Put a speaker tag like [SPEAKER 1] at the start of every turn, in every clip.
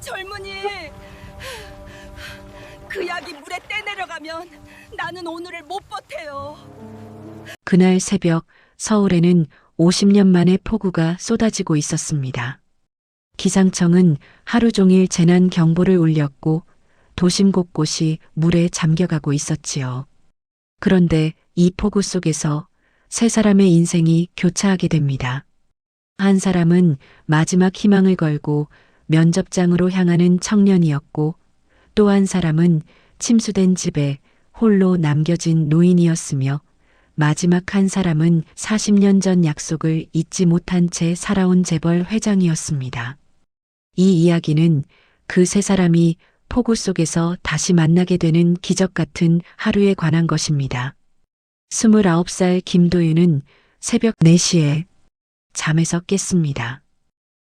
[SPEAKER 1] 젊은이. 그 약이 물에 떼내려가면 나는 오늘을 못 버텨요.
[SPEAKER 2] 그날 새벽 서울에는 50년 만에 폭우가 쏟아지고 있었습니다. 기상청은 하루 종일 재난 경보를 울렸고 도심 곳곳이 물에 잠겨가고 있었지요. 그런데 이 폭우 속에서 세 사람의 인생이 교차하게 됩니다. 한 사람은 마지막 희망을 걸고 면접장으로 향하는 청년이었고 또 한 사람은 침수된 집에 홀로 남겨진 노인이었으며 마지막 한 사람은 40년 전 약속을 잊지 못한 채 살아온 재벌 회장이었습니다. 이 이야기는 그 세 사람이 폭우 속에서 다시 만나게 되는 기적 같은 하루에 관한 것입니다. 29살 김도윤은 새벽 4시에 잠에서 깼습니다.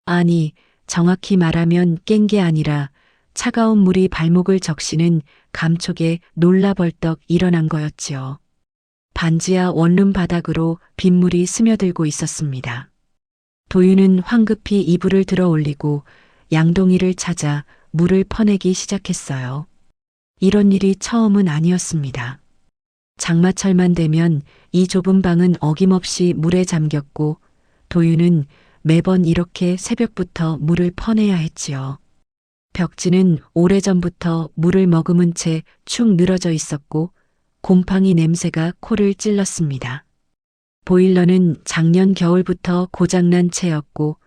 [SPEAKER 2] 아니, 정확히 말하면 깬 게 아니라 차가운 물이 발목을 적시는 감촉에 놀라 벌떡 일어난 거였지요. 반지하 원룸 바닥으로 빗물이 스며들고 있었습니다. 도윤은 황급히 이불을 들어 올리고 양동이를 찾아 물을 퍼내기 시작했어요. 이런 일이 처음은 아니었습니다. 장마철만 되면 이 좁은 방은 어김없이 물에 잠겼고 도윤은 매번 이렇게 새벽부터 물을 퍼내야 했지요. 벽지는 오래전부터 물을 머금은 채 축 늘어져 있었고 곰팡이 냄새가 코를 찔렀습니다. 보일러는 작년 겨울부터 고장난 채였고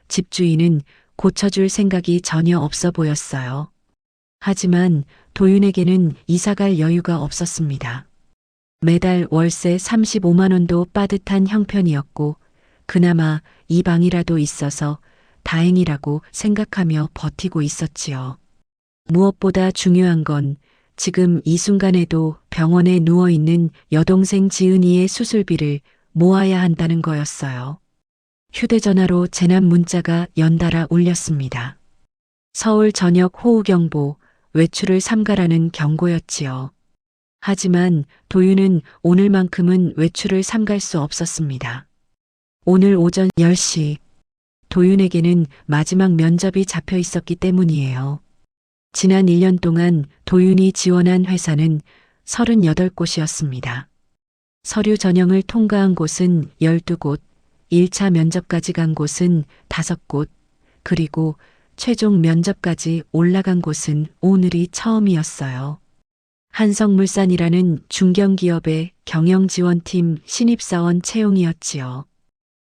[SPEAKER 2] 집주인은 고쳐줄 생각이 전혀 없어 보였어요. 하지만 도윤에게는 이사갈 여유가 없었습니다. 매달 월세 35만 원도 빠듯한 형편이었고 그나마 이 방이라도 있어서 다행이라고 생각하며 버티고 있었지요. 무엇보다 중요한 건 지금 이 순간에도 병원에 누워있는 여동생 지은이의 수술비를 모아야 한다는 거였어요. 휴대전화로 재난 문자가 연달아 울렸습니다. 서울 전역 호우경보, 외출을 삼가라는 경고였지요. 하지만 도윤은 오늘만큼은 외출을 삼갈 수 없었습니다. 오늘 오전 10시 도윤에게는 마지막 면접이 잡혀 있었기 때문이에요. 지난 1년 동안 도윤이 지원한 회사는 38곳이었습니다. 서류 전형을 통과한 곳은 12곳, 1차 면접까지 간 곳은 5곳, 그리고 최종 면접까지 올라간 곳은 오늘이 처음이었어요. 한성물산이라는 중견기업의 경영지원팀 신입사원 채용이었지요.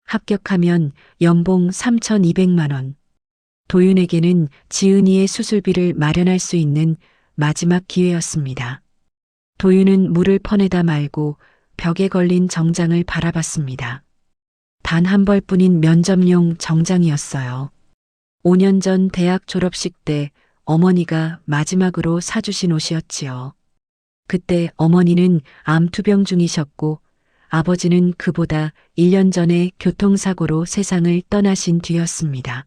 [SPEAKER 2] 합격하면 연봉 3,200만 원. 도윤에게는 지은이의 수술비를 마련할 수 있는 마지막 기회였습니다. 도윤은 물을 퍼내다 말고 벽에 걸린 정장을 바라봤습니다. 단 한 벌뿐인 면접용 정장이었어요. 5년 전 대학 졸업식 때 어머니가 마지막으로 사주신 옷이었지요. 그때 어머니는 암투병 중이셨고 아버지는 그보다 1년 전에 교통사고로 세상을 떠나신 뒤였습니다.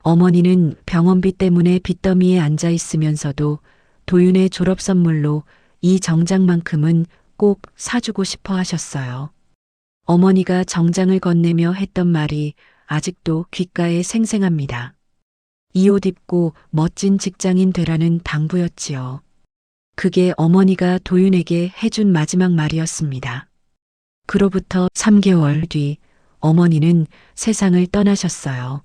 [SPEAKER 2] 어머니는 병원비 때문에 빚더미에 앉아 있으면서도 도윤의 졸업 선물로 이 정장만큼은 꼭 사주고 싶어 하셨어요. 어머니가 정장을 건네며 했던 말이 아직도 귓가에 생생합니다. 이 옷 입고 멋진 직장인 되라는 당부였지요. 그게 어머니가 도윤에게 해준 마지막 말이었습니다. 그로부터 3개월 뒤 어머니는 세상을 떠나셨어요.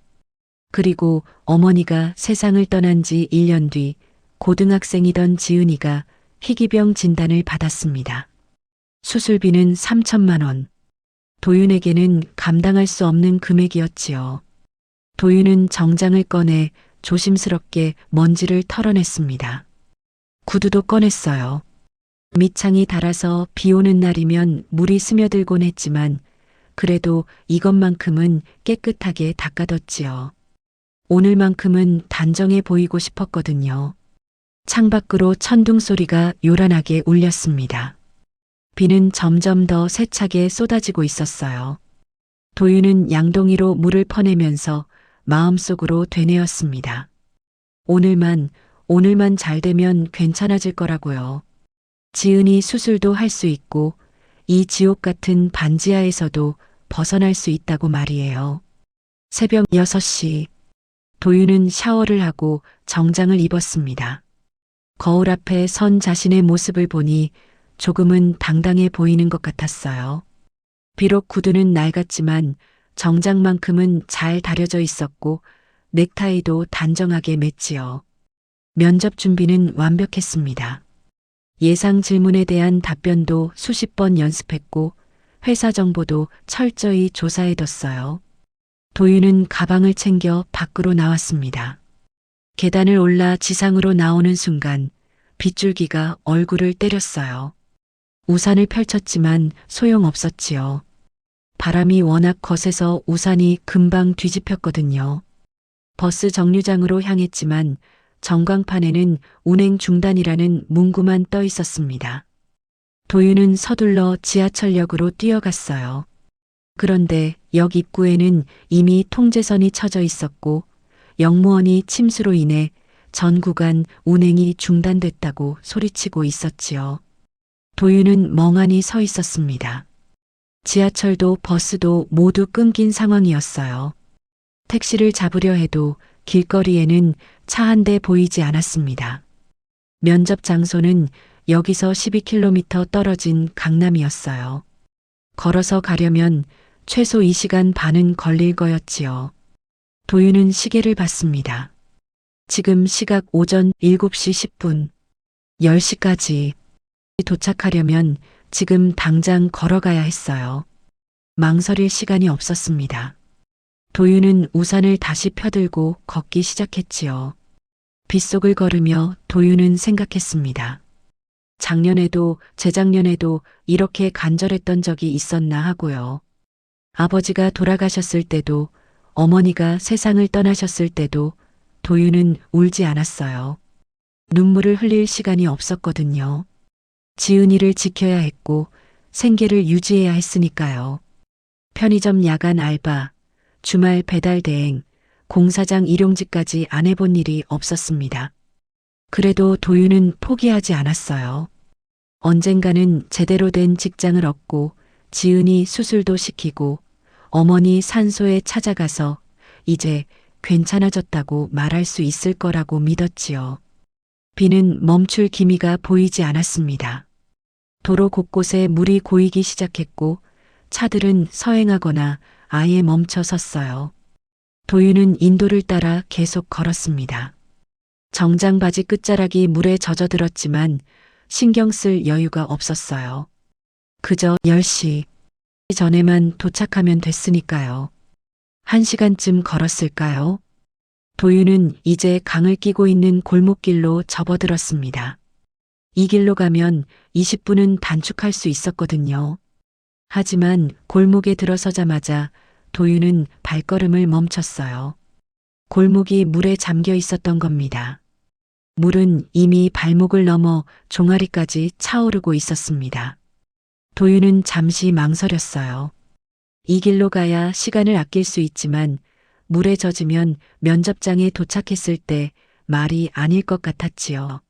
[SPEAKER 2] 그리고 어머니가 세상을 떠난 지 1년 뒤 고등학생이던 지은이가 희귀병 진단을 받았습니다. 수술비는 3천만 원. 도윤에게는 감당할 수 없는 금액이었지요. 도윤은 정장을 꺼내 조심스럽게 먼지를 털어냈습니다. 구두도 꺼냈어요. 밑창이 닳아서 비 오는 날이면 물이 스며들곤 했지만 그래도 이것만큼은 깨끗하게 닦아뒀지요. 오늘만큼은 단정해 보이고 싶었거든요. 창밖으로 천둥 소리가 요란하게 울렸습니다. 비는 점점 더 세차게 쏟아지고 있었어요. 도윤은 양동이로 물을 퍼내면서 마음속으로 되뇌었습니다. 오늘만 잘 되면 괜찮아질 거라고요. 지은이 수술도 할 수 있고 이 지옥 같은 반지하에서도 벗어날 수 있다고 말이에요. 새벽 6시 도윤은 샤워를 하고 정장을 입었습니다. 거울 앞에 선 자신의 모습을 보니 조금은 당당해 보이는 것 같았어요. 비록 구두는 낡았지만 정장만큼은 잘 다려져 있었고 넥타이도 단정하게 맸지요. 면접 준비는 완벽했습니다. 예상 질문에 대한 답변도 수십 번 연습했고 회사 정보도 철저히 조사해뒀어요. 도윤은 가방을 챙겨 밖으로 나왔습니다. 계단을 올라 지상으로 나오는 순간 빗줄기가 얼굴을 때렸어요. 우산을 펼쳤지만 소용없었지요. 바람이 워낙 거세서 우산이 금방 뒤집혔거든요. 버스 정류장으로 향했지만 전광판에는 운행 중단이라는 문구만 떠 있었습니다. 도윤은 서둘러 지하철역으로 뛰어갔어요. 그런데 역 입구에는 이미 통제선이 쳐져 있었고 역무원이 침수로 인해 전 구간 운행이 중단됐다고 소리치고 있었지요. 도윤은 멍하니 서 있었습니다. 지하철도 버스도 모두 끊긴 상황이었어요. 택시를 잡으려 해도 길거리에는 차 한 대 보이지 않았습니다. 면접 장소는 여기서 12km 떨어진 강남이었어요. 걸어서 가려면 최소 2시간 반은 걸릴 거였지요. 도윤은 시계를 봤습니다. 지금 시각 오전 7시 10분. 10시까지 도착하려면 지금 당장 걸어가야 했어요. 망설일 시간이 없었습니다. 도윤은 우산을 다시 펴들고 걷기 시작했지요. 빗속을 걸으며 도윤은 생각했습니다. 작년에도 재작년에도 이렇게 간절했던 적이 있었나 하고요. 아버지가 돌아가셨을 때도 어머니가 세상을 떠나셨을 때도 도윤은 울지 않았어요. 눈물을 흘릴 시간이 없었거든요. 지은이를 지켜야 했고 생계를 유지해야 했으니까요. 편의점 야간 알바, 주말 배달 대행, 공사장 일용직까지 안 해본 일이 없었습니다. 그래도 도윤은 포기하지 않았어요. 언젠가는 제대로 된 직장을 얻고 지은이 수술도 시키고 어머니 산소에 찾아가서 이제 괜찮아졌다고 말할 수 있을 거라고 믿었지요. 비는 멈출 기미가 보이지 않았습니다. 도로 곳곳에 물이 고이기 시작했고 차들은 서행하거나 아예 멈춰 섰어요. 도윤은 인도를 따라 계속 걸었습니다. 정장 바지 끝자락이 물에 젖어들었지만 신경 쓸 여유가 없었어요. 그저 10시 전에만 도착하면 됐으니까요. 1시간쯤 걸었을까요? 도윤은 이제 강을 끼고 있는 골목길로 접어들었습니다. 이 길로 가면 20분은 단축할 수 있었거든요. 하지만 골목에 들어서자마자 도윤은 발걸음을 멈췄어요. 골목이 물에 잠겨 있었던 겁니다. 물은 이미 발목을 넘어 종아리까지 차오르고 있었습니다. 도윤은 잠시 망설였어요. 이 길로 가야 시간을 아낄 수 있지만 물에 젖으면 면접장에 도착했을 때 말이 아닐 것 같았지요.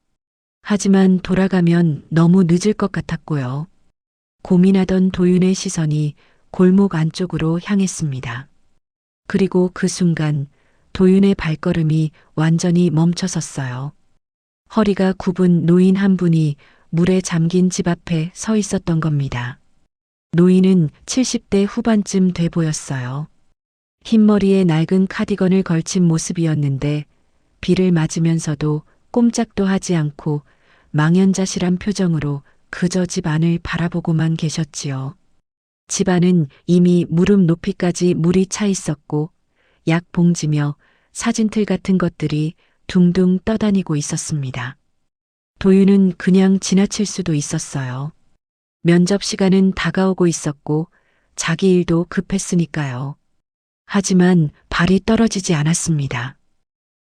[SPEAKER 2] 하지만 돌아가면 너무 늦을 것 같았고요. 고민하던 도윤의 시선이 골목 안쪽으로 향했습니다. 그리고 그 순간 도윤의 발걸음이 완전히 멈춰섰어요. 허리가 굽은 노인 한 분이 물에 잠긴 집 앞에 서 있었던 겁니다. 노인은 70대 후반쯤 돼 보였어요. 흰머리에 낡은 카디건을 걸친 모습이었는데 비를 맞으면서도 꼼짝도 하지 않고 망연자실한 표정으로 그저 집 안을 바라보고만 계셨지요. 집 안은 이미 무릎 높이까지 물이 차 있었고 약 봉지며 사진틀 같은 것들이 둥둥 떠다니고 있었습니다. 도윤은 그냥 지나칠 수도 있었어요. 면접 시간은 다가오고 있었고 자기 일도 급했으니까요. 하지만 발이 떨어지지 않았습니다.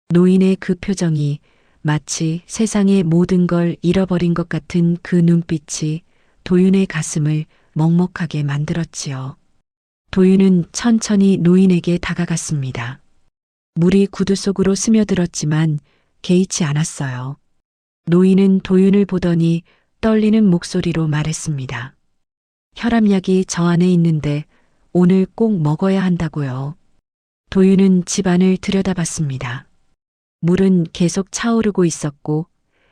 [SPEAKER 2] 노인의 그 표정이 마치 세상의 모든 걸 잃어버린 것 같은 그 눈빛이 도윤의 가슴을 먹먹하게 만들었지요. 도윤은 천천히 노인에게 다가갔습니다. 물이 구두 속으로 스며들었지만 개의치 않았어요. 노인은 도윤을 보더니 떨리는 목소리로 말했습니다. 혈압약이 저 안에 있는데 오늘 꼭 먹어야 한다고요. 도윤은 집 안을 들여다봤습니다. 물은 계속 차오르고 있었고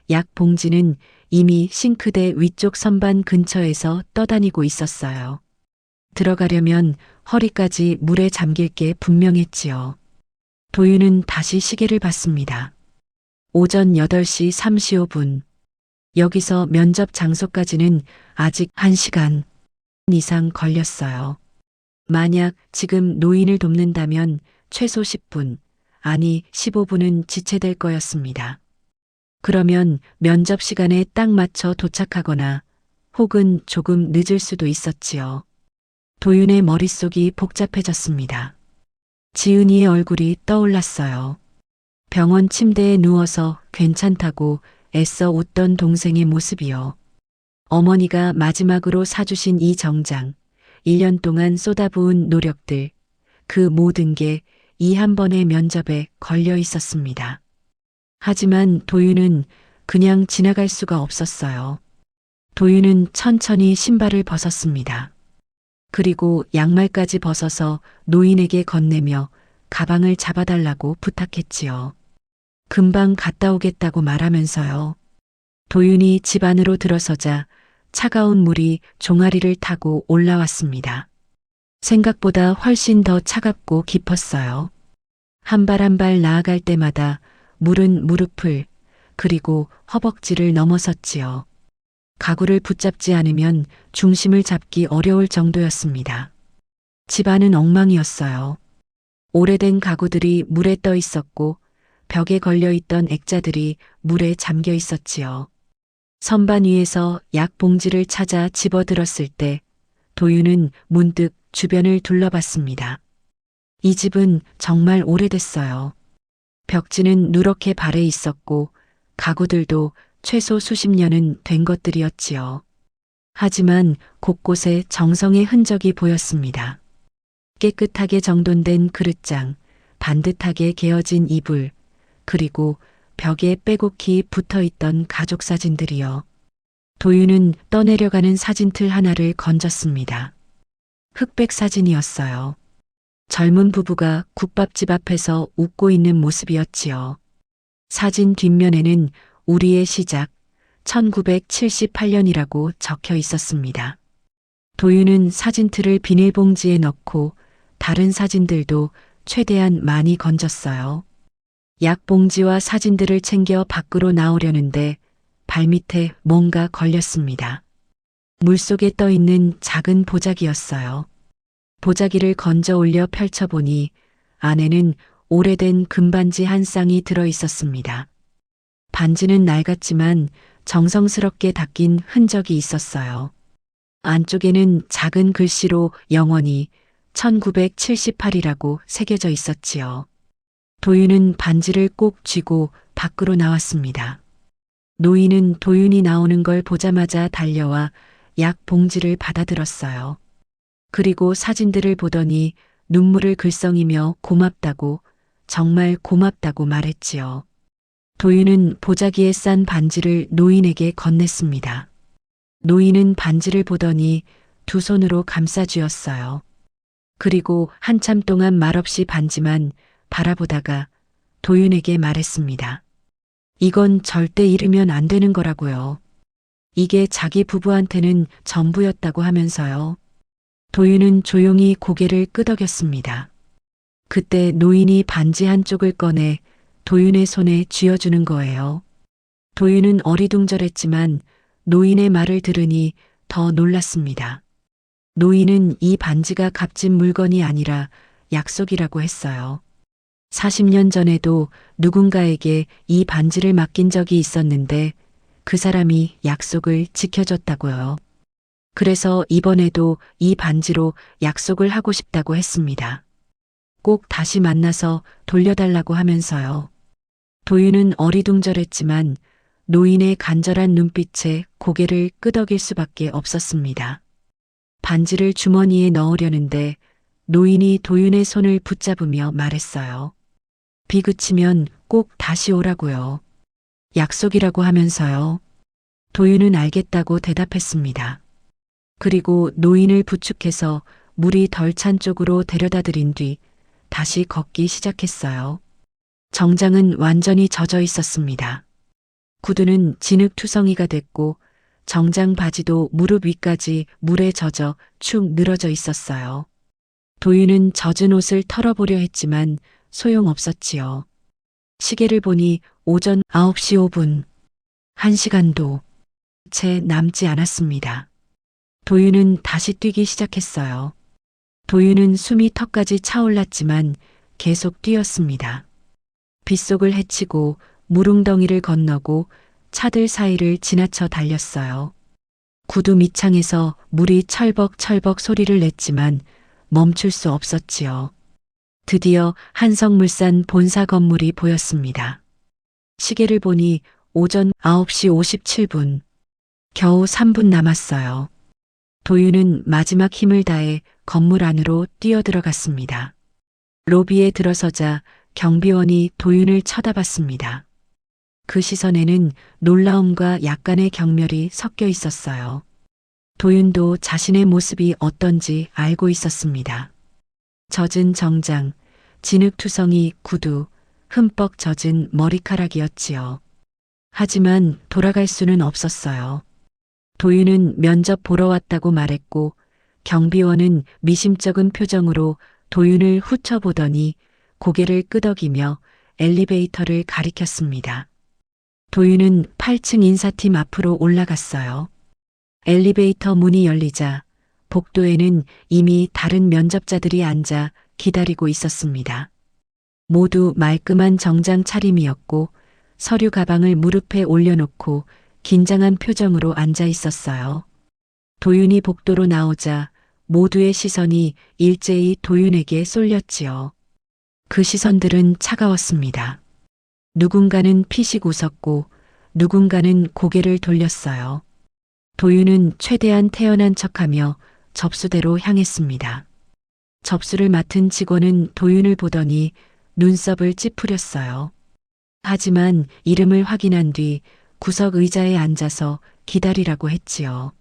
[SPEAKER 2] 약 봉지는 이미 싱크대 위쪽 선반 근처에서 떠다니고 있었어요. 들어가려면 허리까지 물에 잠길 게 분명했지요. 도윤은 다시 시계를 봤습니다. 오전 8시 35분. 여기서 면접 장소까지는 아직 1시간 이상 걸렸어요. 만약 지금 노인을 돕는다면 최소 10분, 아니 15분은 지체될 거였습니다. 그러면 면접 시간에 딱 맞춰 도착하거나 혹은 조금 늦을 수도 있었지요. 도윤의 머릿속이 복잡해졌습니다. 지은이의 얼굴이 떠올랐어요. 병원 침대에 누워서 괜찮다고 애써 웃던 동생의 모습이요. 어머니가 마지막으로 사주신 이 정장, 1년 동안 쏟아부은 노력들, 그 모든 게 이 한 번의 면접에 걸려 있었습니다. 하지만 도윤은 그냥 지나갈 수가 없었어요. 도윤은 천천히 신발을 벗었습니다. 그리고 양말까지 벗어서 노인에게 건네며 가방을 잡아달라고 부탁했지요. 금방 갔다 오겠다고 말하면서요. 도윤이 집 안으로 들어서자 차가운 물이 종아리를 타고 올라왔습니다. 생각보다 훨씬 더 차갑고 깊었어요. 한 발 한 발 나아갈 때마다 물은 무릎을 그리고 허벅지를 넘어섰지요. 가구를 붙잡지 않으면 중심을 잡기 어려울 정도였습니다. 집안은 엉망이었어요. 오래된 가구들이 물에 떠 있었고 벽에 걸려 있던 액자들이 물에 잠겨 있었지요. 선반 위에서 약 봉지를 찾아 집어들었을 때 도윤은 문득 주변을 둘러봤습니다. 이 집은 정말 오래됐어요. 벽지는 누렇게 발해 있었고 가구들도 최소 수십 년은 된 것들이었지요. 하지만 곳곳에 정성의 흔적이 보였습니다. 깨끗하게 정돈된 그릇장, 반듯하게 개어진 이불, 그리고 벽에 빼곡히 붙어있던 가족 사진들이요. 도윤은 떠내려가는 사진틀 하나를 건졌습니다. 흑백 사진이었어요. 젊은 부부가 국밥집 앞에서 웃고 있는 모습이었지요. 사진 뒷면에는 우리의 시작 1978년이라고 적혀 있었습니다. 도윤은 사진틀을 비닐봉지에 넣고 다른 사진들도 최대한 많이 건졌어요. 약봉지와 사진들을 챙겨 밖으로 나오려는데 발밑에 뭔가 걸렸습니다. 물속에 떠 있는 작은 보자기였어요. 보자기를 건져 올려 펼쳐보니 안에는 오래된 금반지 한 쌍이 들어 있었습니다. 반지는 낡았지만 정성스럽게 닦인 흔적이 있었어요. 안쪽에는 작은 글씨로 영원히 1978이라고 새겨져 있었지요. 도윤은 반지를 꼭 쥐고 밖으로 나왔습니다. 노인은 도윤이 나오는 걸 보자마자 달려와 약 봉지를 받아들었어요. 그리고 사진들을 보더니 눈물을 글썽이며 고맙다고, 정말 고맙다고 말했지요. 도윤은 보자기에 싼 반지를 노인에게 건넸습니다. 노인은 반지를 보더니 두 손으로 감싸 쥐었어요. 그리고 한참 동안 말없이 반지만 바라보다가 도윤에게 말했습니다. 이건 절대 잃으면 안 되는 거라고요. 이게 자기 부부한테는 전부였다고 하면서요. 도윤은 조용히 고개를 끄덕였습니다. 그때 노인이 반지 한쪽을 꺼내 도윤의 손에 쥐어주는 거예요. 도윤은 어리둥절했지만 노인의 말을 들으니 더 놀랐습니다. 노인은 이 반지가 값진 물건이 아니라 약속이라고 했어요. 40년 전에도 누군가에게 이 반지를 맡긴 적이 있었는데 그 사람이 약속을 지켜줬다고요. 그래서 이번에도 이 반지로 약속을 하고 싶다고 했습니다. 꼭 다시 만나서 돌려달라고 하면서요. 도윤은 어리둥절했지만 노인의 간절한 눈빛에 고개를 끄덕일 수밖에 없었습니다. 반지를 주머니에 넣으려는데 노인이 도윤의 손을 붙잡으며 말했어요. 비 그치면 꼭 다시 오라고요. 약속이라고 하면서요. 도윤은 알겠다고 대답했습니다. 그리고 노인을 부축해서 물이 덜 찬 쪽으로 데려다 드린 뒤 다시 걷기 시작했어요. 정장은 완전히 젖어 있었습니다. 구두는 진흙투성이가 됐고 정장 바지도 무릎 위까지 물에 젖어 축 늘어져 있었어요. 도윤은 젖은 옷을 털어보려 했지만 소용없었지요. 시계를 보니 오전 9시 5분. 1시간도 채 남지 않았습니다. 도윤은 다시 뛰기 시작했어요. 도윤은 숨이 턱까지 차올랐지만 계속 뛰었습니다. 빗속을 헤치고 무릉덩이를 건너고 차들 사이를 지나쳐 달렸어요. 구두 밑창에서 물이 철벅철벅 소리를 냈지만 멈출 수 없었지요. 드디어 한성물산 본사 건물이 보였습니다. 시계를 보니 오전 9시 57분. 겨우 3분 남았어요. 도윤은 마지막 힘을 다해 건물 안으로 뛰어들어갔습니다. 로비에 들어서자 경비원이 도윤을 쳐다봤습니다. 그 시선에는 놀라움과 약간의 경멸이 섞여 있었어요. 도윤도 자신의 모습이 어떤지 알고 있었습니다. 젖은 정장, 진흙투성이 구두, 흠뻑 젖은 머리카락이었지요. 하지만 돌아갈 수는 없었어요. 도윤은 면접 보러 왔다고 말했고 경비원은 미심쩍은 표정으로 도윤을 훑어보더니 고개를 끄덕이며 엘리베이터를 가리켰습니다. 도윤은 8층 인사팀 앞으로 올라갔어요. 엘리베이터 문이 열리자 복도에는 이미 다른 면접자들이 앉아 기다리고 있었습니다. 모두 말끔한 정장 차림이었고 서류 가방을 무릎에 올려놓고 긴장한 표정으로 앉아 있었어요. 도윤이 복도로 나오자 모두의 시선이 일제히 도윤에게 쏠렸지요. 그 시선들은 차가웠습니다. 누군가는 피식 웃었고 누군가는 고개를 돌렸어요. 도윤은 최대한 태연한 척하며 접수대로 향했습니다. 접수를 맡은 직원은 도윤을 보더니 눈썹을 찌푸렸어요. 하지만 이름을 확인한 뒤 구석 의자에 앉아서 기다리라고 했지요.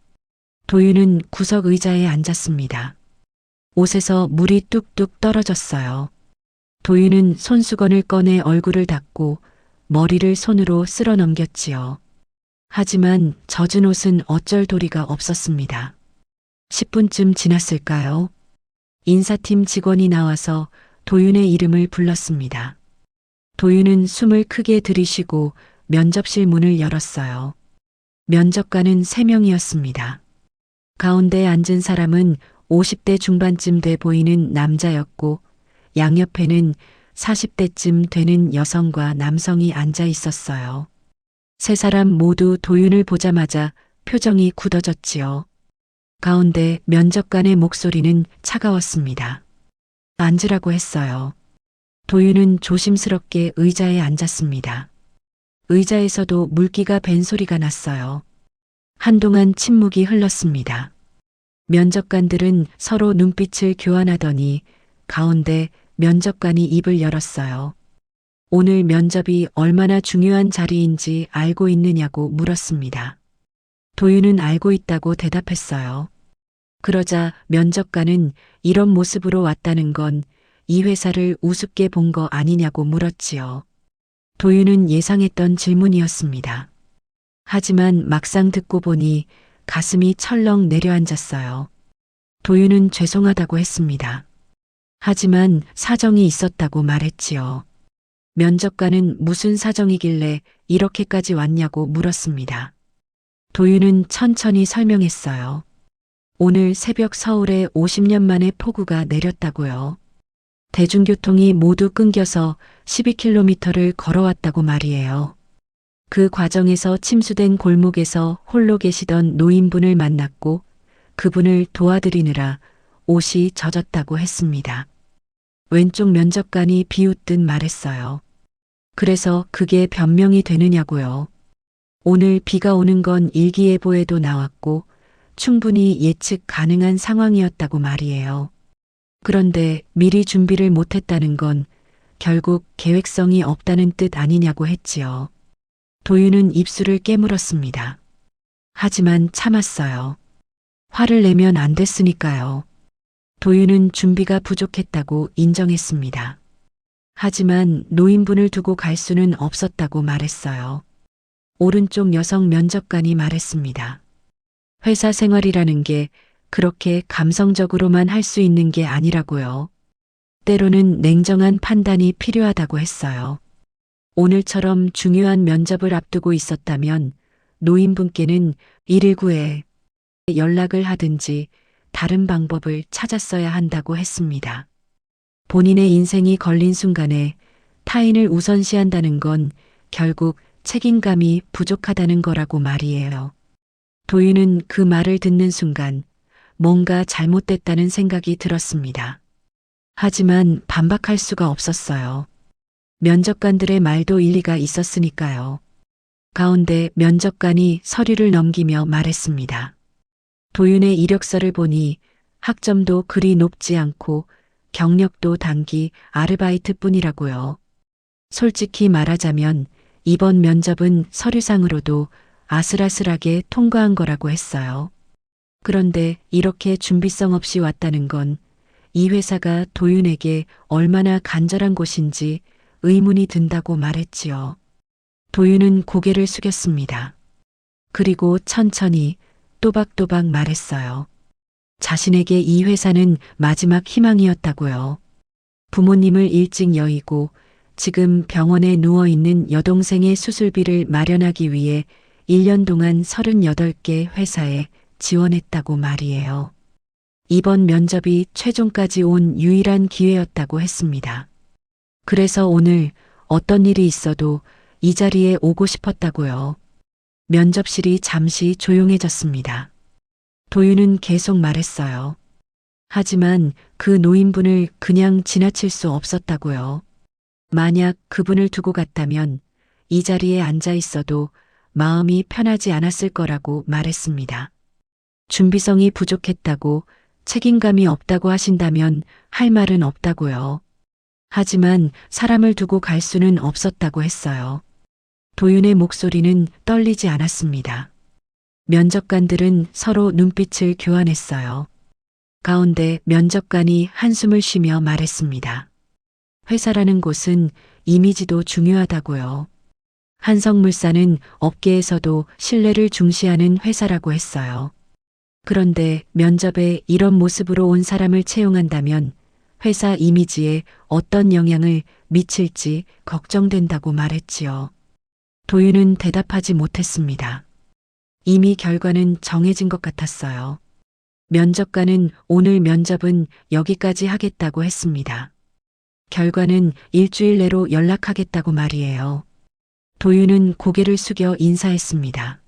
[SPEAKER 2] 도윤은 구석 의자에 앉았습니다. 옷에서 물이 뚝뚝 떨어졌어요. 도윤은 손수건을 꺼내 얼굴을 닦고 머리를 손으로 쓸어 넘겼지요. 하지만 젖은 옷은 어쩔 도리가 없었습니다. 10분쯤 지났을까요? 인사팀 직원이 나와서 도윤의 이름을 불렀습니다. 도윤은 숨을 크게 들이쉬고 면접실 문을 열었어요. 면접관은 3명이었습니다. 가운데 앉은 사람은 50대 중반쯤 돼 보이는 남자였고 양옆에는 40대쯤 되는 여성과 남성이 앉아 있었어요. 세 사람 모두 도윤을 보자마자 표정이 굳어졌지요. 가운데 면접관의 목소리는 차가웠습니다. 앉으라고 했어요. 도윤은 조심스럽게 의자에 앉았습니다. 의자에서도 물기가 밴 소리가 났어요. 한동안 침묵이 흘렀습니다. 면접관들은 서로 눈빛을 교환하더니 가운데 면접관이 입을 열었어요. 오늘 면접이 얼마나 중요한 자리인지 알고 있느냐고 물었습니다. 도윤은 알고 있다고 대답했어요. 그러자 면접관은 이런 모습으로 왔다는 건 이 회사를 우습게 본 거 아니냐고 물었지요. 도윤은 예상했던 질문이었습니다. 하지만 막상 듣고 보니 가슴이 철렁 내려앉았어요. 도윤은 죄송하다고 했습니다. 하지만 사정이 있었다고 말했지요. 면접관은 무슨 사정이길래 이렇게까지 왔냐고 물었습니다. 도윤은 천천히 설명했어요. 오늘 새벽 서울에 50년 만에 폭우가 내렸다고요. 대중교통이 모두 끊겨서 12km를 걸어왔다고 말이에요. 그 과정에서 침수된 골목에서 홀로 계시던 노인분을 만났고 그분을 도와드리느라 옷이 젖었다고 했습니다. 왼쪽 면접관이 비웃듯 말했어요. 그래서 그게 변명이 되느냐고요. 오늘 비가 오는 건 일기예보에도 나왔고 충분히 예측 가능한 상황이었다고 말이에요. 그런데 미리 준비를 못했다는 건 결국 계획성이 없다는 뜻 아니냐고 했지요. 도윤은 입술을 깨물었습니다. 하지만 참았어요. 화를 내면 안 됐으니까요. 도윤은 준비가 부족했다고 인정했습니다. 하지만 노인분을 두고 갈 수는 없었다고 말했어요. 오른쪽 여성 면접관이 말했습니다. 회사 생활이라는 게 그렇게 감성적으로만 할 수 있는 게 아니라고요. 때로는 냉정한 판단이 필요하다고 했어요. 오늘처럼 중요한 면접을 앞두고 있었다면 노인분께는 119에 연락을 하든지 다른 방법을 찾았어야 한다고 했습니다. 본인의 인생이 걸린 순간에 타인을 우선시한다는 건 결국 책임감이 부족하다는 거라고 말이에요. 도윤은 그 말을 듣는 순간 뭔가 잘못됐다는 생각이 들었습니다. 하지만 반박할 수가 없었어요. 면접관들의 말도 일리가 있었으니까요. 가운데 면접관이 서류를 넘기며 말했습니다. 도윤의 이력서를 보니 학점도 그리 높지 않고 경력도 단기 아르바이트뿐이라고요. 솔직히 말하자면 이번 면접은 서류상으로도 아슬아슬하게 통과한 거라고 했어요. 그런데 이렇게 준비성 없이 왔다는 건 이 회사가 도윤에게 얼마나 간절한 곳인지 의문이 든다고 말했지요. 도윤은 고개를 숙였습니다. 그리고 천천히 또박또박 말했어요. 자신에게 이 회사는 마지막 희망이었다고요. 부모님을 일찍 여의고 지금 병원에 누워있는 여동생의 수술비를 마련하기 위해 1년 동안 38개 회사에 지원했다고 말이에요. 이번 면접이 최종까지 온 유일한 기회였다고 했습니다. 그래서 오늘 어떤 일이 있어도 이 자리에 오고 싶었다고요. 면접실이 잠시 조용해졌습니다. 도윤은 계속 말했어요. 하지만 그 노인분을 그냥 지나칠 수 없었다고요. 만약 그분을 두고 갔다면 이 자리에 앉아 있어도 마음이 편하지 않았을 거라고 말했습니다. 준비성이 부족했다고 책임감이 없다고 하신다면 할 말은 없다고요. 하지만 사람을 두고 갈 수는 없었다고 했어요. 도윤의 목소리는 떨리지 않았습니다. 면접관들은 서로 눈빛을 교환했어요. 가운데 면접관이 한숨을 쉬며 말했습니다. 회사라는 곳은 이미지도 중요하다고요. 한성물산은 업계에서도 신뢰를 중시하는 회사라고 했어요. 그런데 면접에 이런 모습으로 온 사람을 채용한다면 회사 이미지에 어떤 영향을 미칠지 걱정된다고 말했지요. 도윤은 대답하지 못했습니다. 이미 결과는 정해진 것 같았어요. 면접관은 오늘 면접은 여기까지 하겠다고 했습니다. 결과는 일주일 내로 연락하겠다고 말이에요. 도윤은 고개를 숙여 인사했습니다.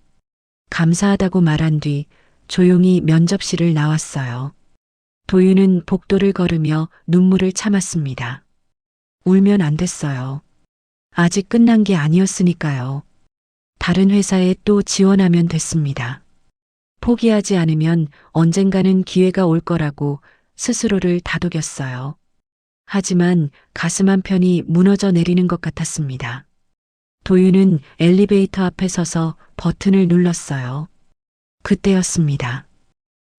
[SPEAKER 2] 감사하다고 말한 뒤 조용히 면접실을 나왔어요. 도윤은 복도를 걸으며 눈물을 참았습니다. 울면 안 됐어요. 아직 끝난 게 아니었으니까요. 다른 회사에 또 지원하면 됐습니다. 포기하지 않으면 언젠가는 기회가 올 거라고 스스로를 다독였어요. 하지만 가슴 한편이 무너져 내리는 것 같았습니다. 도윤은 엘리베이터 앞에 서서 버튼을 눌렀어요. 그때였습니다.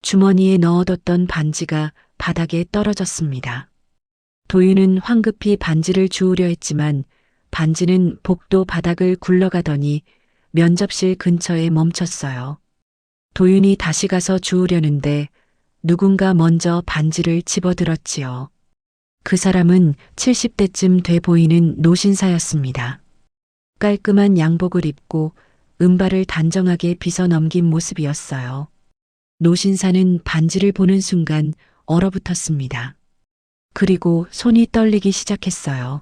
[SPEAKER 2] 주머니에 넣어뒀던 반지가 바닥에 떨어졌습니다. 도윤은 황급히 반지를 주우려 했지만 반지는 복도 바닥을 굴러가더니 면접실 근처에 멈췄어요. 도윤이 다시 가서 주우려는데 누군가 먼저 반지를 집어들었지요. 그 사람은 70대쯤 돼 보이는 노신사였습니다. 깔끔한 양복을 입고 은발을 단정하게 빗어 넘긴 모습이었어요. 노신사는 반지를 보는 순간 얼어붙었습니다. 그리고 손이 떨리기 시작했어요.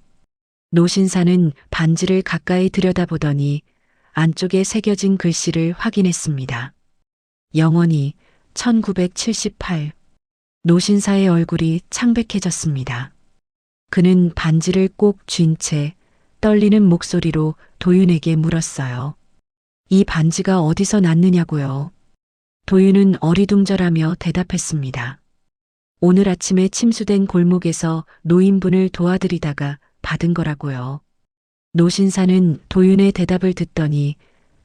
[SPEAKER 2] 노신사는 반지를 가까이 들여다보더니 안쪽에 새겨진 글씨를 확인했습니다. 영원히 1978. 노신사의 얼굴이 창백해졌습니다. 그는 반지를 꼭 쥔 채 떨리는 목소리로 도윤에게 물었어요. 이 반지가 어디서 났느냐고요. 도윤은 어리둥절하며 대답했습니다. 오늘 아침에 침수된 골목에서 노인분을 도와드리다가 받은 거라고요. 노신사는 도윤의 대답을 듣더니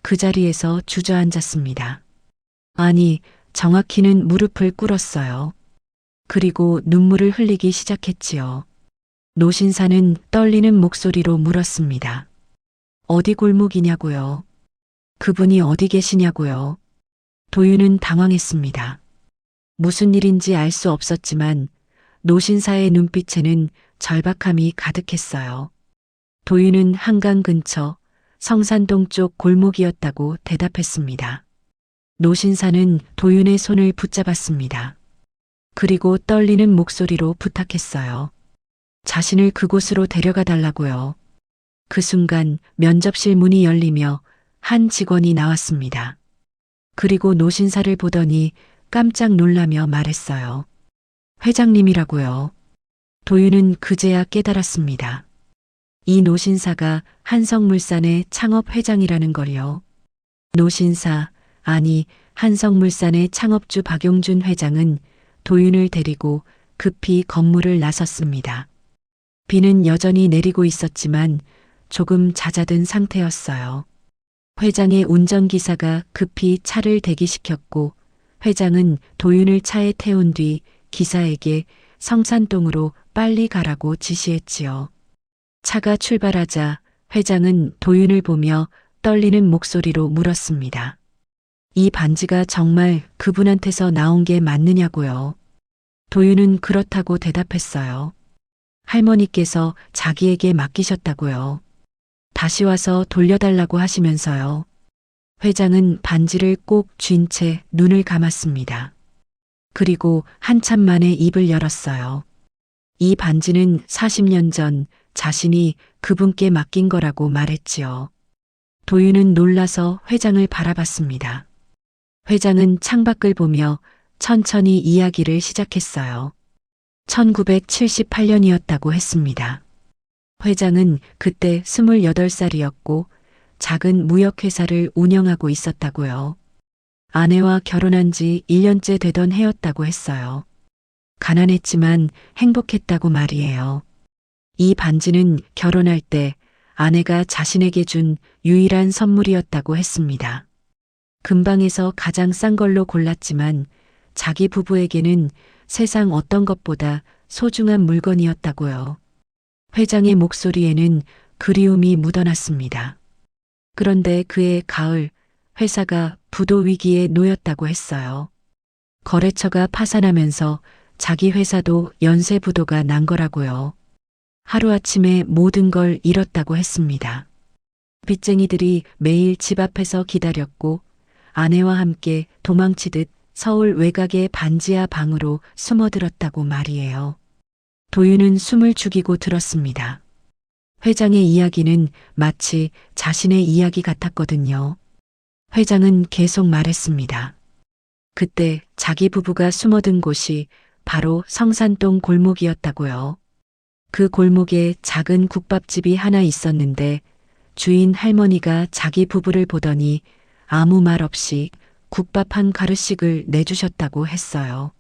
[SPEAKER 2] 그 자리에서 주저앉았습니다. 아니, 정확히는 무릎을 꿇었어요. 그리고 눈물을 흘리기 시작했지요. 노신사는 떨리는 목소리로 물었습니다. 어디 골목이냐고요? 그분이 어디 계시냐고요? 도윤은 당황했습니다. 무슨 일인지 알 수 없었지만 노신사의 눈빛에는 절박함이 가득했어요. 도윤은 한강 근처 성산동 쪽 골목이었다고 대답했습니다. 노신사는 도윤의 손을 붙잡았습니다. 그리고 떨리는 목소리로 부탁했어요. 자신을 그곳으로 데려가 달라고요. 그 순간 면접실 문이 열리며 한 직원이 나왔습니다. 그리고 노신사를 보더니 깜짝 놀라며 말했어요. 회장님이라고요. 도윤은 그제야 깨달았습니다. 이 노신사가 한성물산의 창업회장이라는 걸요. 노신사, 아니 한성물산의 창업주 박용준 회장은 도윤을 데리고 급히 건물을 나섰습니다. 비는 여전히 내리고 있었지만 조금 잦아든 상태였어요. 회장의 운전기사가 급히 차를 대기시켰고 회장은 도윤을 차에 태운 뒤 기사에게 성산동으로 빨리 가라고 지시했지요. 차가 출발하자 회장은 도윤을 보며 떨리는 목소리로 물었습니다. 이 반지가 정말 그분한테서 나온 게 맞느냐고요. 도윤은 그렇다고 대답했어요. 할머니께서 자기에게 맡기셨다고요. 다시 와서 돌려달라고 하시면서요. 회장은 반지를 꼭 쥔 채 눈을 감았습니다. 그리고 한참 만에 입을 열었어요. 이 반지는 40년 전 자신이 그분께 맡긴 거라고 말했지요. 도윤은 놀라서 회장을 바라봤습니다. 회장은 창밖을 보며 천천히 이야기를 시작했어요. 1978년이었다고 했습니다. 회장은 그때 28살이었고 작은 무역회사를 운영하고 있었다고요. 아내와 결혼한 지 1년째 되던 해였다고 했어요. 가난했지만 행복했다고 말이에요. 이 반지는 결혼할 때 아내가 자신에게 준 유일한 선물이었다고 했습니다. 근방에서 가장 싼 걸로 골랐지만 자기 부부에게는 세상 어떤 것보다 소중한 물건이었다고요. 회장의 목소리에는 그리움이 묻어났습니다. 그런데 그해 가을 회사가 부도 위기에 놓였다고 했어요. 거래처가 파산하면서 자기 회사도 연쇄 부도가 난 거라고요. 하루아침에 모든 걸 잃었다고 했습니다. 빚쟁이들이 매일 집 앞에서 기다렸고 아내와 함께 도망치듯 서울 외곽의 반지하 방으로 숨어들었다고 말이에요. 도윤은 숨을 죽이고 들었습니다. 회장의 이야기는 마치 자신의 이야기 같았거든요. 회장은 계속 말했습니다. 그때 자기 부부가 숨어든 곳이 바로 성산동 골목이었다고요. 그 골목에 작은 국밥집이 하나 있었는데 주인 할머니가 자기 부부를 보더니 아무 말 없이 국밥 한 그릇씩을 내주셨다고 했어요.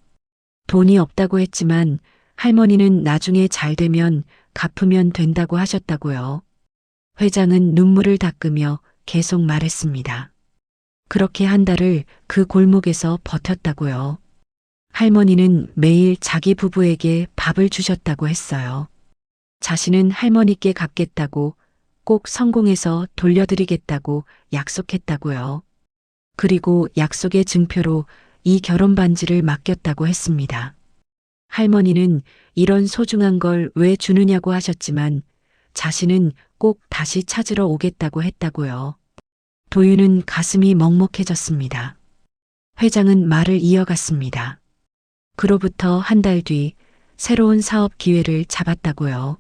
[SPEAKER 2] 돈이 없다고 했지만 할머니는 나중에 잘 되면 갚으면 된다고 하셨다고요. 회장은 눈물을 닦으며 계속 말했습니다. 그렇게 한 달을 그 골목에서 버텼다고요. 할머니는 매일 자기 부부에게 밥을 주셨다고 했어요. 자신은 할머니께 갚겠다고 꼭 성공해서 돌려드리겠다고 약속했다고요. 그리고 약속의 증표로 이 결혼 반지를 맡겼다고 했습니다. 할머니는 이런 소중한 걸 왜 주느냐고 하셨지만 자신은 꼭 다시 찾으러 오겠다고 했다고요. 도윤은 가슴이 먹먹해졌습니다. 회장은 말을 이어갔습니다. 그로부터 한 달 뒤 새로운 사업 기회를 잡았다고요.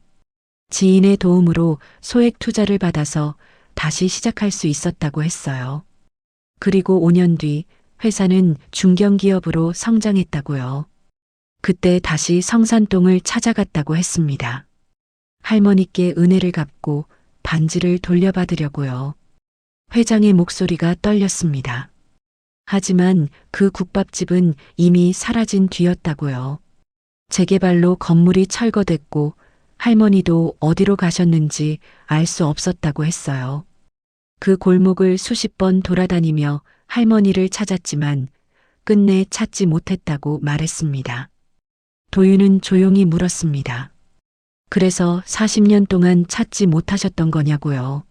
[SPEAKER 2] 지인의 도움으로 소액 투자를 받아서 다시 시작할 수 있었다고 했어요. 그리고 5년 뒤 회사는 중견기업으로 성장했다고요. 그때 다시 성산동을 찾아갔다고 했습니다. 할머니께 은혜를 갚고 반지를 돌려받으려고요. 회장의 목소리가 떨렸습니다. 하지만 그 국밥집은 이미 사라진 뒤였다고요. 재개발로 건물이 철거됐고 할머니도 어디로 가셨는지 알 수 없었다고 했어요. 그 골목을 수십 번 돌아다니며 할머니를 찾았지만 끝내 찾지 못했다고 말했습니다. 도윤은 조용히 물었습니다. 그래서 40년 동안 찾지 못하셨던 거냐고요.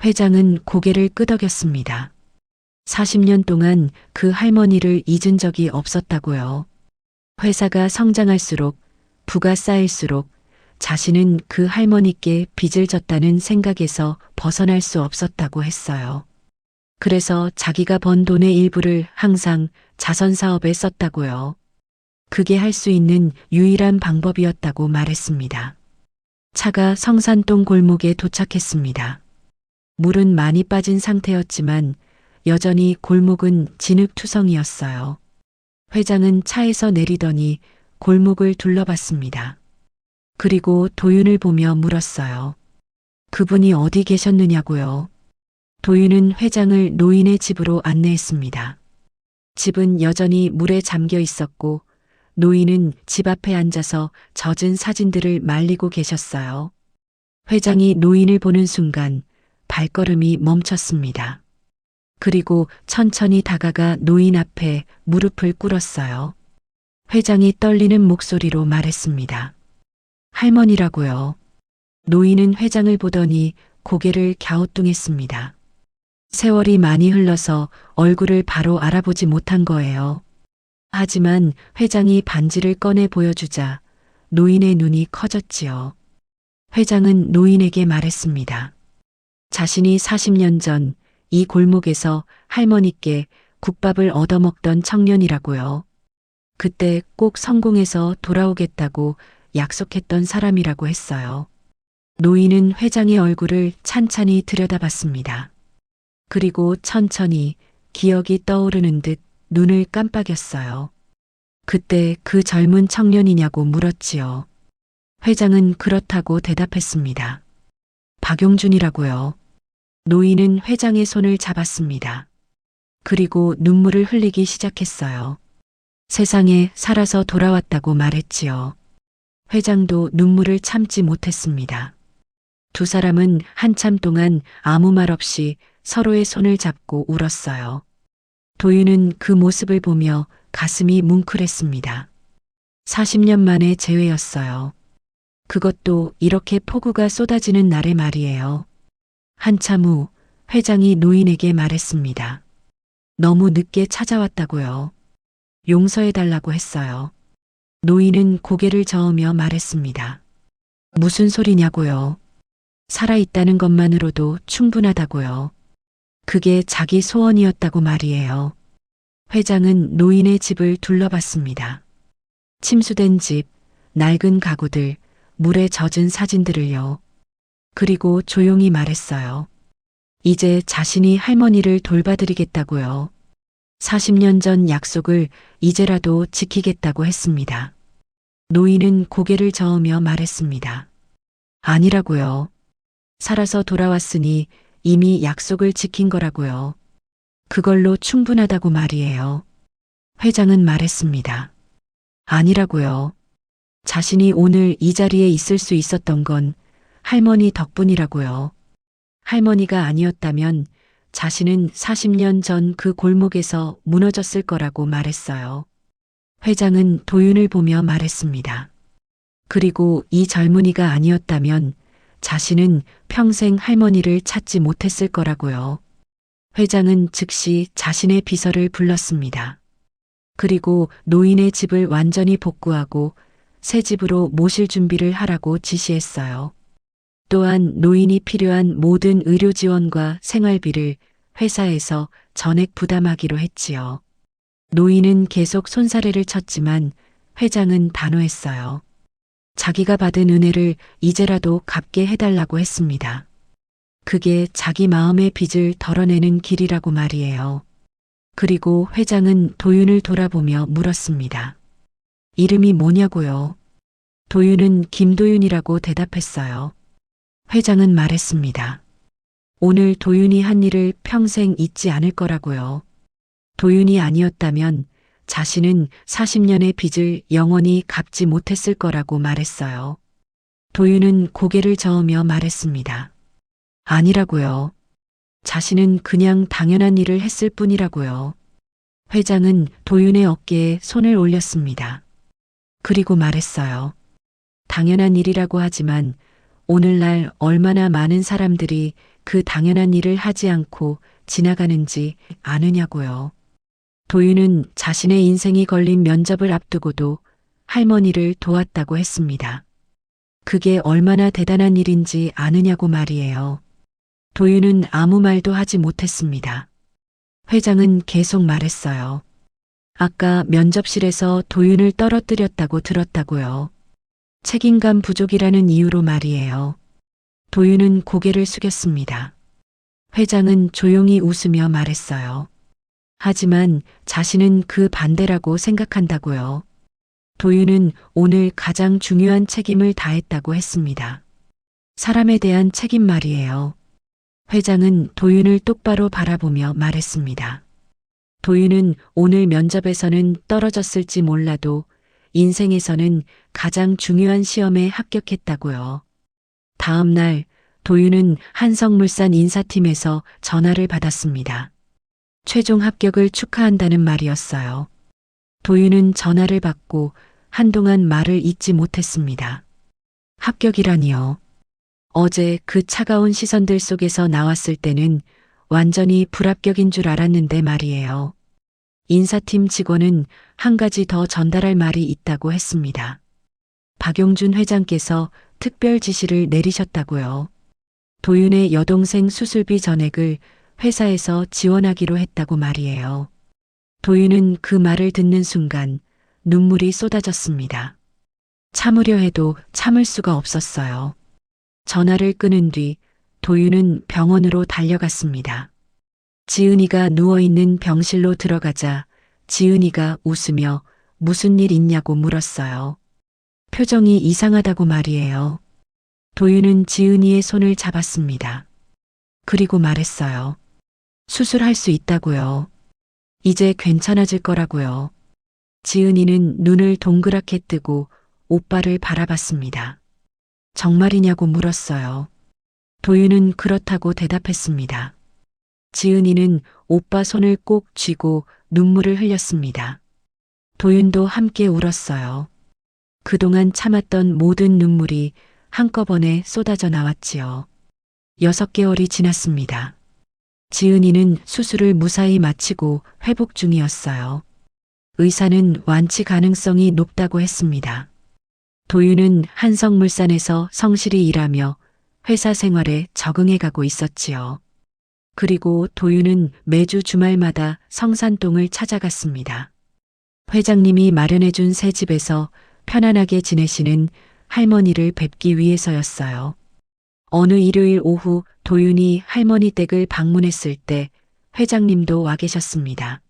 [SPEAKER 2] 회장은 고개를 끄덕였습니다. 40년 동안 그 할머니를 잊은 적이 없었다고요. 회사가 성장할수록 부가 쌓일수록 자신은 그 할머니께 빚을 졌다는 생각에서 벗어날 수 없었다고 했어요. 그래서 자기가 번 돈의 일부를 항상 자선 사업에 썼다고요. 그게 할 수 있는 유일한 방법이었다고 말했습니다. 차가 성산동 골목에 도착했습니다. 물은 많이 빠진 상태였지만 여전히 골목은 진흙투성이었어요. 회장은 차에서 내리더니 골목을 둘러봤습니다. 그리고 도윤을 보며 물었어요. 그분이 어디 계셨느냐고요. 도윤은 회장을 노인의 집으로 안내했습니다. 집은 여전히 물에 잠겨 있었고 노인은 집 앞에 앉아서 젖은 사진들을 말리고 계셨어요. 회장이 노인을 보는 순간 발걸음이 멈췄습니다. 그리고 천천히 다가가 노인 앞에 무릎을 꿇었어요. 회장이 떨리는 목소리로 말했습니다. 할머니라고요. 노인은 회장을 보더니 고개를 갸우뚱했습니다. 세월이 많이 흘러서 얼굴을 바로 알아보지 못한 거예요. 하지만 회장이 반지를 꺼내 보여주자 노인의 눈이 커졌지요. 회장은 노인에게 말했습니다. 자신이 40년 전 이 골목에서 할머니께 국밥을 얻어먹던 청년이라고요. 그때 꼭 성공해서 돌아오겠다고 약속했던 사람이라고 했어요. 노인은 회장의 얼굴을 찬찬히 들여다봤습니다. 그리고 천천히 기억이 떠오르는 듯 눈을 깜빡였어요. 그때 그 젊은 청년이냐고 물었지요. 회장은 그렇다고 대답했습니다. 박용준이라고요. 노인은 회장의 손을 잡았습니다. 그리고 눈물을 흘리기 시작했어요. 세상에 살아서 돌아왔다고 말했지요. 회장도 눈물을 참지 못했습니다. 두 사람은 한참 동안 아무 말 없이 서로의 손을 잡고 울었어요. 도윤은 그 모습을 보며 가슴이 뭉클했습니다. 40년 만의 재회였어요. 그것도 이렇게 폭우가 쏟아지는 날의 말이에요. 한참 후 회장이 노인에게 말했습니다. 너무 늦게 찾아왔다고요. 용서해달라고 했어요. 노인은 고개를 저으며 말했습니다. 무슨 소리냐고요. 살아있다는 것만으로도 충분하다고요. 그게 자기 소원이었다고 말이에요. 회장은 노인의 집을 둘러봤습니다. 침수된 집, 낡은 가구들, 물에 젖은 사진들을요. 그리고 조용히 말했어요. 이제 자신이 할머니를 돌봐드리겠다고요. 40년 전 약속을 이제라도 지키겠다고 했습니다. 노인은 고개를 저으며 말했습니다. 아니라고요. 살아서 돌아왔으니 이미 약속을 지킨 거라고요. 그걸로 충분하다고 말이에요. 회장은 말했습니다. 아니라고요. 자신이 오늘 이 자리에 있을 수 있었던 건 할머니 덕분이라고요. 할머니가 아니었다면 자신은 40년 전 그 골목에서 무너졌을 거라고 말했어요. 회장은 도윤을 보며 말했습니다. 그리고 이 젊은이가 아니었다면 자신은 평생 할머니를 찾지 못했을 거라고요. 회장은 즉시 자신의 비서를 불렀습니다. 그리고 노인의 집을 완전히 복구하고 새 집으로 모실 준비를 하라고 지시했어요. 또한 노인이 필요한 모든 의료 지원과 생활비를 회사에서 전액 부담하기로 했지요. 노인은 계속 손사래를 쳤지만 회장은 단호했어요. 자기가 받은 은혜를 이제라도 갚게 해달라고 했습니다. 그게 자기 마음의 빚을 덜어내는 길이라고 말이에요. 그리고 회장은 도윤을 돌아보며 물었습니다. 이름이 뭐냐고요? 도윤은 김도윤이라고 대답했어요. 회장은 말했습니다. 오늘 도윤이 한 일을 평생 잊지 않을 거라고요. 도윤이 아니었다면 자신은 40년의 빚을 영원히 갚지 못했을 거라고 말했어요. 도윤은 고개를 저으며 말했습니다. 아니라고요. 자신은 그냥 당연한 일을 했을 뿐이라고요. 회장은 도윤의 어깨에 손을 올렸습니다. 그리고 말했어요. 당연한 일이라고 하지만 오늘날 얼마나 많은 사람들이 그 당연한 일을 하지 않고 지나가는지 아느냐고요. 도윤은 자신의 인생이 걸린 면접을 앞두고도 할머니를 도왔다고 했습니다. 그게 얼마나 대단한 일인지 아느냐고 말이에요. 도윤은 아무 말도 하지 못했습니다. 회장은 계속 말했어요. 아까 면접실에서 도윤을 떨어뜨렸다고 들었다고요. 책임감 부족이라는 이유로 말이에요. 도윤은 고개를 숙였습니다. 회장은 조용히 웃으며 말했어요. 하지만 자신은 그 반대라고 생각한다고요. 도윤은 오늘 가장 중요한 책임을 다했다고 했습니다. 사람에 대한 책임 말이에요. 회장은 도윤을 똑바로 바라보며 말했습니다. 도윤은 오늘 면접에서는 떨어졌을지 몰라도 인생에서는 가장 중요한 시험에 합격했다고요. 다음 날 도윤은 한성물산 인사팀에서 전화를 받았습니다. 최종 합격을 축하한다는 말이었어요. 도윤은 전화를 받고 한동안 말을 잇지 못했습니다. 합격이라니요. 어제 그 차가운 시선들 속에서 나왔을 때는 완전히 불합격인 줄 알았는데 말이에요. 인사팀 직원은 한 가지 더 전달할 말이 있다고 했습니다. 박용준 회장께서 특별 지시를 내리셨다고요. 도윤의 여동생 수술비 전액을 회사에서 지원하기로 했다고 말이에요. 도윤은 그 말을 듣는 순간 눈물이 쏟아졌습니다. 참으려 해도 참을 수가 없었어요. 전화를 끊은 뒤 도윤은 병원으로 달려갔습니다. 지은이가 누워있는 병실로 들어가자 지은이가 웃으며 무슨 일 있냐고 물었어요. 표정이 이상하다고 말이에요. 도윤은 지은이의 손을 잡았습니다. 그리고 말했어요. 수술할 수 있다고요. 이제 괜찮아질 거라고요. 지은이는 눈을 동그랗게 뜨고 오빠를 바라봤습니다. 정말이냐고 물었어요. 도윤은 그렇다고 대답했습니다. 지은이는 오빠 손을 꼭 쥐고 눈물을 흘렸습니다. 도윤도 함께 울었어요. 그동안 참았던 모든 눈물이 한꺼번에 쏟아져 나왔지요. 6개월이 지났습니다. 지은이는 수술을 무사히 마치고 회복 중이었어요. 의사는 완치 가능성이 높다고 했습니다. 도윤은 한성물산에서 성실히 일하며 회사 생활에 적응해가고 있었지요. 그리고 도윤은 매주 주말마다 성산동을 찾아갔습니다. 회장님이 마련해준 새 집에서 편안하게 지내시는 할머니를 뵙기 위해서였어요. 어느 일요일 오후 도윤이 할머니 댁을 방문했을 때 회장님도 와 계셨습니다.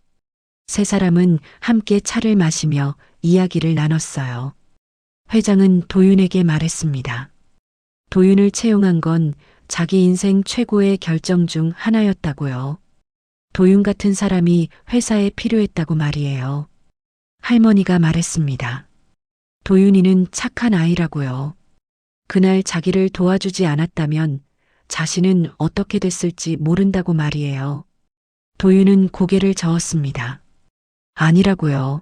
[SPEAKER 2] 세 사람은 함께 차를 마시며 이야기를 나눴어요. 회장은 도윤에게 말했습니다. 도윤을 채용한 건 자기 인생 최고의 결정 중 하나였다고요. 도윤 같은 사람이 회사에 필요했다고 말이에요. 할머니가 말했습니다. 도윤이는 착한 아이라고요. 그날 자기를 도와주지 않았다면 자신은 어떻게 됐을지 모른다고 말이에요. 도윤은 고개를 저었습니다. 아니라고요.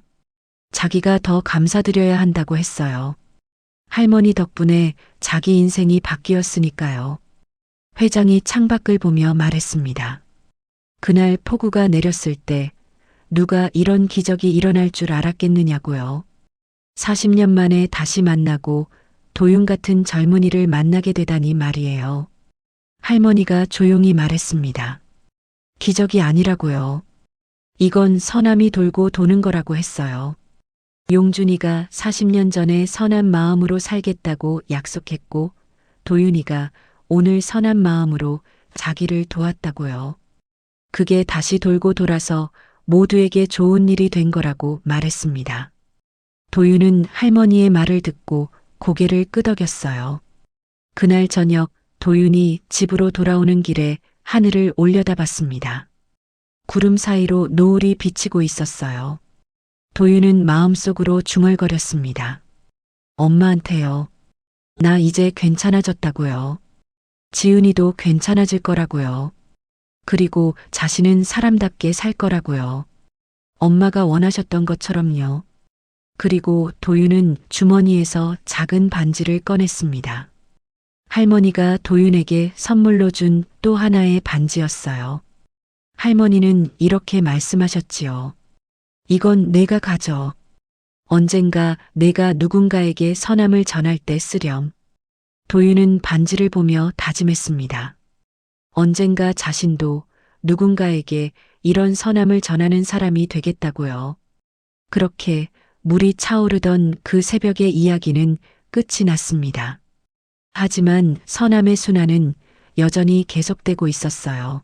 [SPEAKER 2] 자기가 더 감사드려야 한다고 했어요. 할머니 덕분에 자기 인생이 바뀌었으니까요. 회장이 창밖을 보며 말했습니다. 그날 폭우가 내렸을 때 누가 이런 기적이 일어날 줄 알았겠느냐고요. 40년 만에 다시 만나고 도윤 같은 젊은이를 만나게 되다니 말이에요. 할머니가 조용히 말했습니다. 기적이 아니라고요. 이건 선함이 돌고 도는 거라고 했어요. 용준이가 40년 전에 선한 마음으로 살겠다고 약속했고 도윤이가 오늘 선한 마음으로 자기를 도왔다고요. 그게 다시 돌고 돌아서 모두에게 좋은 일이 된 거라고 말했습니다. 도윤은 할머니의 말을 듣고 고개를 끄덕였어요. 그날 저녁 도윤이 집으로 돌아오는 길에 하늘을 올려다봤습니다. 구름 사이로 노을이 비치고 있었어요. 도윤은 마음속으로 중얼거렸습니다. 엄마한테요. 나 이제 괜찮아졌다고요. 지은이도 괜찮아질 거라고요. 그리고 자신은 사람답게 살 거라고요. 엄마가 원하셨던 것처럼요. 그리고 도윤은 주머니에서 작은 반지를 꺼냈습니다. 할머니가 도윤에게 선물로 준 또 하나의 반지였어요. 할머니는 이렇게 말씀하셨지요. 이건 내가 가져. 언젠가 내가 누군가에게 선함을 전할 때 쓰렴. 도윤은 반지를 보며 다짐했습니다. 언젠가 자신도 누군가에게 이런 선함을 전하는 사람이 되겠다고요. 그렇게 물이 차오르던 그 새벽의 이야기는 끝이 났습니다. 하지만 선함의 순환은 여전히 계속되고 있었어요.